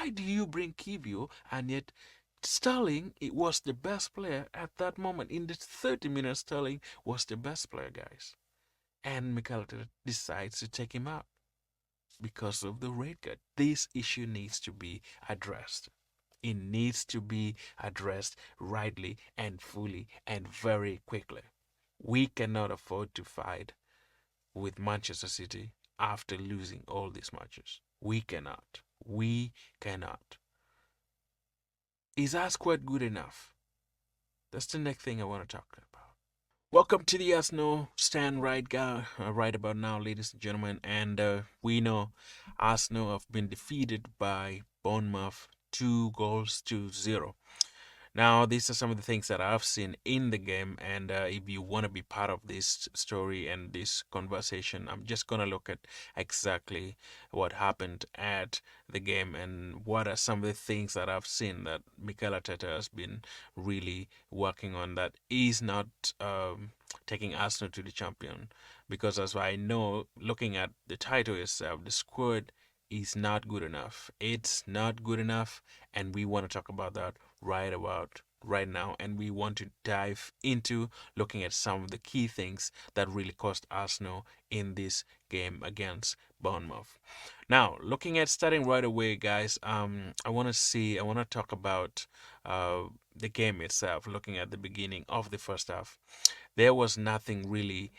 Why do you bring Kivio and yet Sterling, it was the best player at that moment. In the 30 minutes, Sterling was the best player, guys. And Mikel Arteta decides to take him out because of the red card. This issue needs to be addressed. It needs to be addressed rightly and fully and very quickly. We cannot afford to fight with Manchester City after losing all these matches. We cannot. We cannot. Is our squad good enough? That's the next thing I want to talk about. Welcome to the Arsenal stand right about now, ladies and gentlemen. And we know Arsenal have been defeated by Bournemouth 2 goals to 0. Now, these are some of the things that I've seen in the game, and if you want to be part of this story and this conversation, I'm just going to look at exactly what happened at the game and what are some of the things that I've seen that Mikel Arteta has been really working on that is not taking Arsenal to the champion. Because as I know, looking at the title itself, the squad is not good enough. It's not good enough, and we want to talk about that right now, and we want to dive into looking at some of the key things that really cost Arsenal in this game against Bournemouth. Now, looking at starting right away, guys, I want to talk about the game itself. Looking at the beginning of the first half, there was nothing really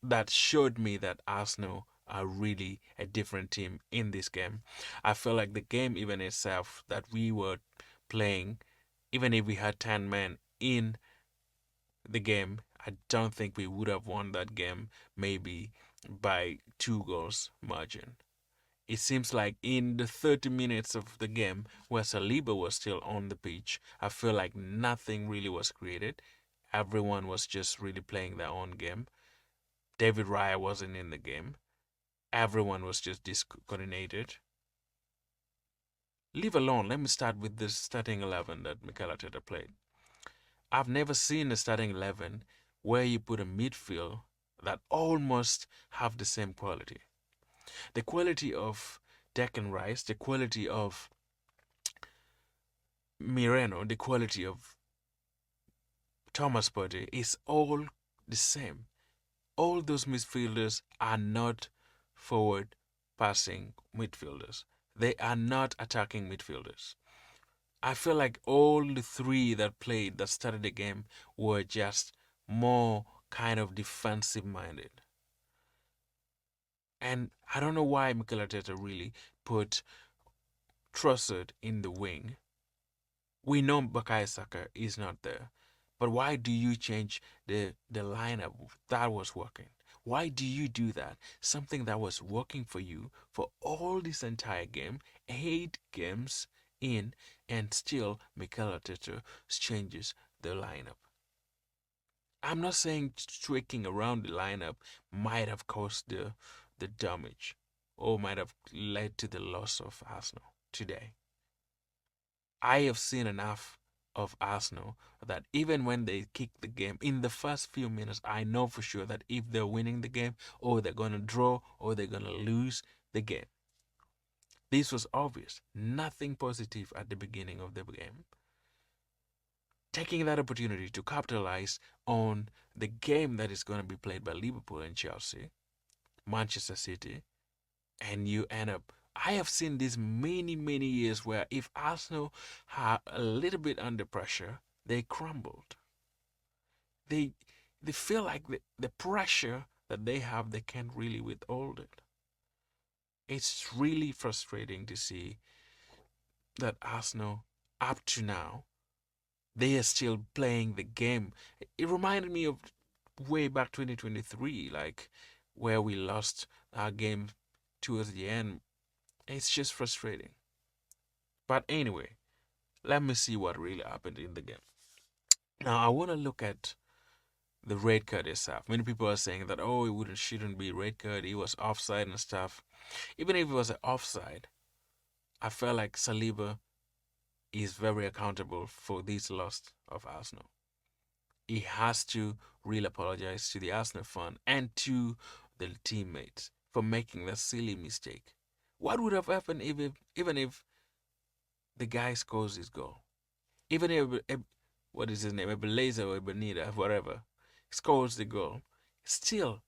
that showed me that Arsenal are really a different team in this game. I feel like the game even itself that we were playing, even if we had 10 men in the game, I don't think we would have won that game maybe by 2 goals margin. It seems like in the 30 minutes of the game where Saliba was still on the pitch, I feel like nothing really was created. Everyone was just really playing their own game. David Raya wasn't in the game. Everyone was just discoordinated. Leave alone, let me start with the starting 11 that Mikel Arteta played. I've never seen a starting 11 where you put a midfield that almost have the same quality. The quality of Declan Rice, the quality of Mireno, the quality of Thomas Partey is all the same. All those midfielders are not forward passing midfielders. They are not attacking midfielders. I feel like all the three that played that started the game were just more kind of defensive minded. And I don't know why Mikel Arteta really put Trossard in the wing. We know Bukayo Saka is not there. But why do you change the lineup that was working? Why do you do that? Something that was working for you for all this entire game, 8 games in, and still Mikel Arteta changes the lineup. I'm not saying tweaking around the lineup might have caused the damage or might have led to the loss of Arsenal today. I have seen enough of Arsenal that even when they kick the game in the first few minutes, I know for sure that if they're winning the game or they're going to draw or they're going to lose the game. This was obvious. Nothing positive at the beginning of the game. Taking that opportunity to capitalize on the game that is going to be played by Liverpool and Chelsea, Manchester City, and you end up. I have seen this many years where if Arsenal are a little bit under pressure, they crumbled. They they feel like the pressure that they have, they can't really withhold it. It's really frustrating to see that Arsenal, up to now, they are still playing the game. It reminded me of way back 2023, like where we lost our game towards the end. It's just frustrating. But anyway, let me see what really happened in the game. Now, I want to look at the red card itself. Many people are saying that, oh, shouldn't be red card. He was offside and stuff. Even if it was an offside, I felt like Saliba is very accountable for this loss of Arsenal. He has to really apologize to the Arsenal fan and to the teammates for making that silly mistake. What would have happened even if the guy scores his goal? Even if what is his name, Ebenezer or Ebenezer, whatever, scores the goal, still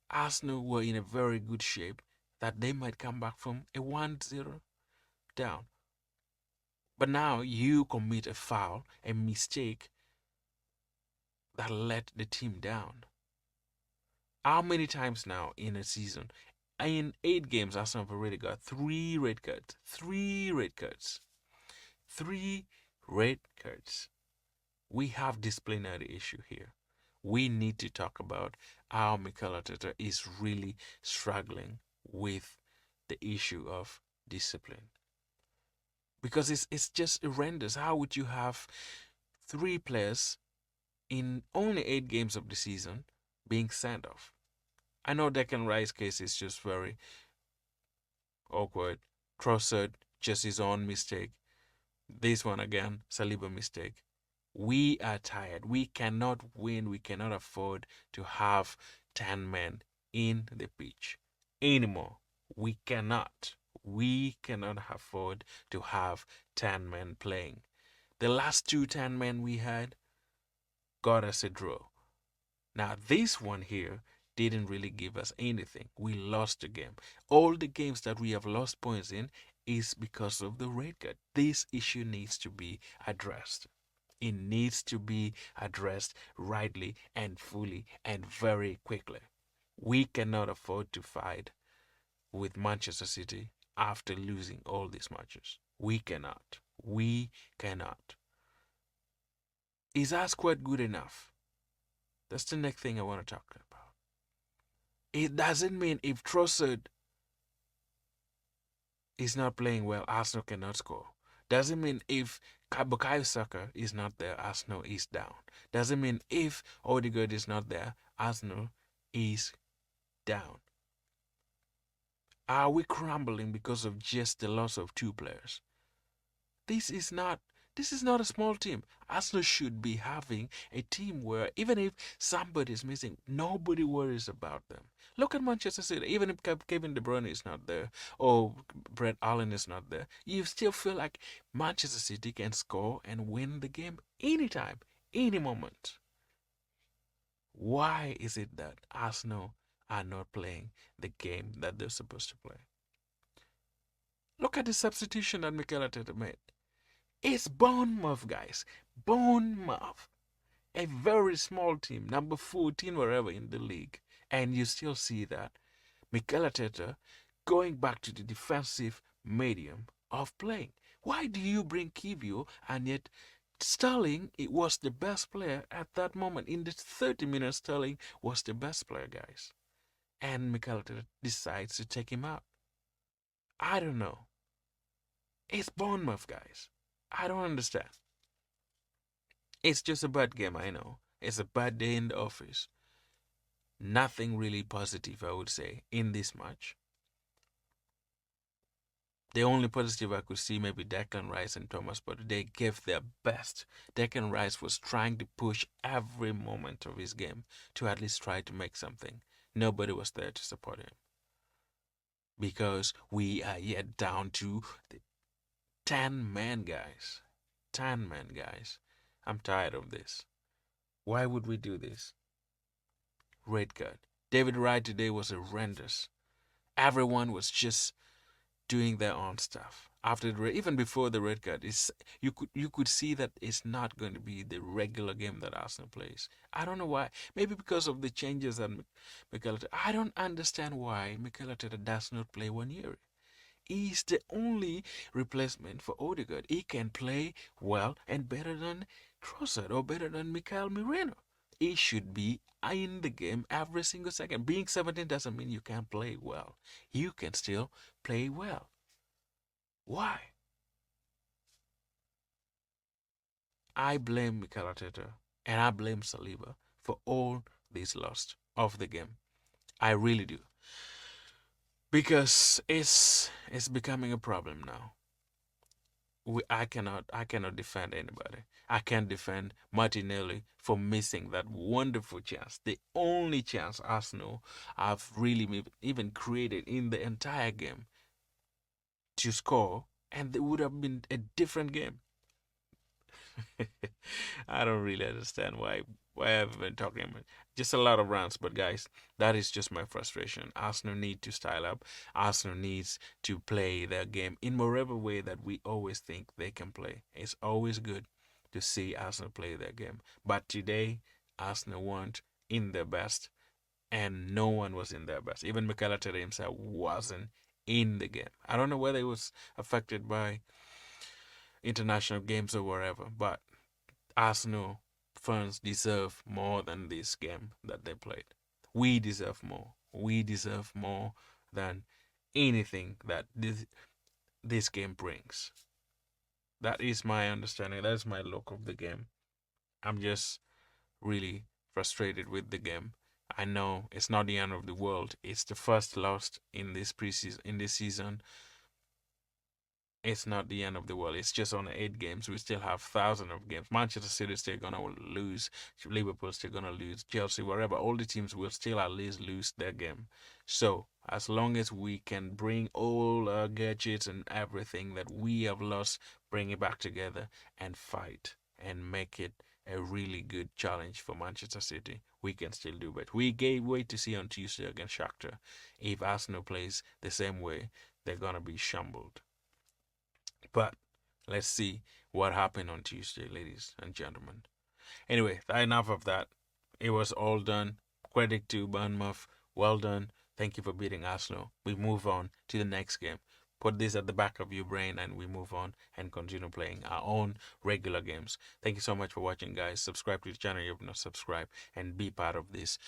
Arsenal were in a very good shape that they might come back from a 1-0 down. But now you commit a foul, a mistake that let the team down. How many times now in a season? In 8 games, Arsenal have already got 3 red cards. 3 red cards. 3 red cards. We have disciplinary issue here. We need to talk about how Mikel Arteta is really struggling with the issue of discipline. Because it's just horrendous. How would you have 3 players in only 8 games of the season being sent off? I know Declan Rice's case is just very awkward. Trossard, just his own mistake. This one again, Saliba mistake. We are tired. We cannot win. We cannot afford to have 10 men in the pitch anymore. We cannot. We cannot afford to have 10 men playing. The last 10 men we had got us a draw. Now, this one here didn't really give us anything. We lost the game. All the games that we have lost points in is because of the red card. This issue needs to be addressed. It needs to be addressed rightly and fully and very quickly. We cannot afford to fight with Manchester City after losing all these matches. We cannot. We cannot. Is our squad good enough? That's the next thing I want to talk about. It doesn't mean if Trossard is not playing well, Arsenal cannot score. Doesn't mean if Bukayo Saka is not there, Arsenal is down. Doesn't mean if Odegaard is not there, Arsenal is down. Are we crumbling because of just the loss of 2 players? This is not a small team. Arsenal should be having a team where even if somebody is missing, nobody worries about them. Look at Manchester City. Even if Kevin De Bruyne is not there or Brett Allen is not there, you still feel like Manchester City can score and win the game anytime, any moment. Why is it that Arsenal are not playing the game that they're supposed to play? Look at the substitution that Mikel Arteta made. It's Bournemouth, guys. Bournemouth. A very small team, number 14 wherever in the league. And you still see that Mikel Arteta going back to the defensive medium of playing. Why do you bring Kivio and yet Sterling, it was the best player at that moment. In the 30 minutes, Sterling was the best player, guys. And Mikel Arteta decides to take him out. I don't know. It's Bournemouth, guys. I don't understand. It's just a bad game, I know. It's a bad day in the office. Nothing really positive, I would say, in this match. The only positive I could see maybe Declan Rice and Thomas, but they gave their best. Declan Rice was trying to push every moment of his game to at least try to make something. Nobody was there to support him. Because we are yet down to the 10 men, guys. 10 men, guys. I'm tired of this. Why would we do this? Red card. David Wright today was horrendous. Everyone was just doing their own stuff. After the even before the red card, you could see that it's not going to be the regular game that Arsenal plays. I don't know why. Maybe because of the changes that Mikel Arteta. I don't understand why Mikel Arteta does not play Wanyeri. He's the only replacement for Odegaard. He can play well and better than Trossard or better than Mikael Moreno. He should be in the game every single second. Being 17 doesn't mean you can't play well. You can still play well. Why? I blame Mikel Arteta and I blame Saliba for all this loss of the game. I really do. Because it's becoming a problem now. I cannot defend anybody. I can't defend Martinelli for missing that wonderful chance, the only chance Arsenal have really even created in the entire game. to score, and it would have been a different game. I don't really understand why I've been talking about just a lot of rounds, but guys, that is just my frustration. Arsenal need to style up. Arsenal needs to play their game in whatever way that we always think they can play. It's always good to see Arsenal play their game, but today Arsenal weren't in their best, and no one was in their best. Even Mikel Arteta himself wasn't in the game. I don't know whether it was affected by international games or whatever, but Arsenal fans deserve more than this game that they played. We deserve more. We deserve more than anything that this game brings. That is my understanding. That is my look of the game. I'm just really frustrated with the game. I know it's not the end of the world. It's the first loss in this preseason in this season. It's not the end of the world. It's just on 8 games. We still have thousands of games. Manchester City is still gonna lose. Liverpool still gonna lose. Chelsea, wherever, all the teams will still at least lose their game. So as long as we can bring all our gadgets and everything that we have lost, bring it back together and fight and make it a really good challenge for Manchester City, we can still do it. We gave wait to see on Tuesday against Shakhtar. If Arsenal plays the same way, they're gonna be shambled. But let's see what happened on Tuesday, ladies and gentlemen. Anyway, enough of that. It was all done. Credit to Bournemouth. Well done. Thank you for beating Arsenal. We move on to the next game. Put this at the back of your brain and we move on and continue playing our own regular games. Thank you so much for watching, guys. Subscribe to the channel if you're not subscribed and be part of this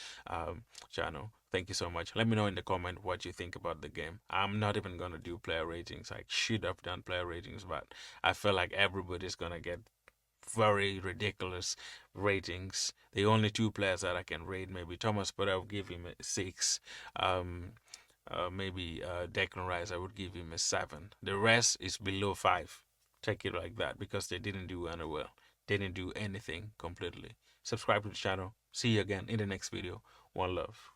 channel. Thank you so much. Let me know in the comment what you think about the game. I'm not even going to do player ratings. I should have done player ratings, but I feel like everybody's going to get very ridiculous ratings. The only 2 players that I can rate, maybe Thomas, but I'll give him a 6. Maybe Declan Rice, I would give him a 7. The rest is below 5. Take it like that because they didn't do any well. They didn't do anything completely. Subscribe to the channel. See you again in the next video. One love.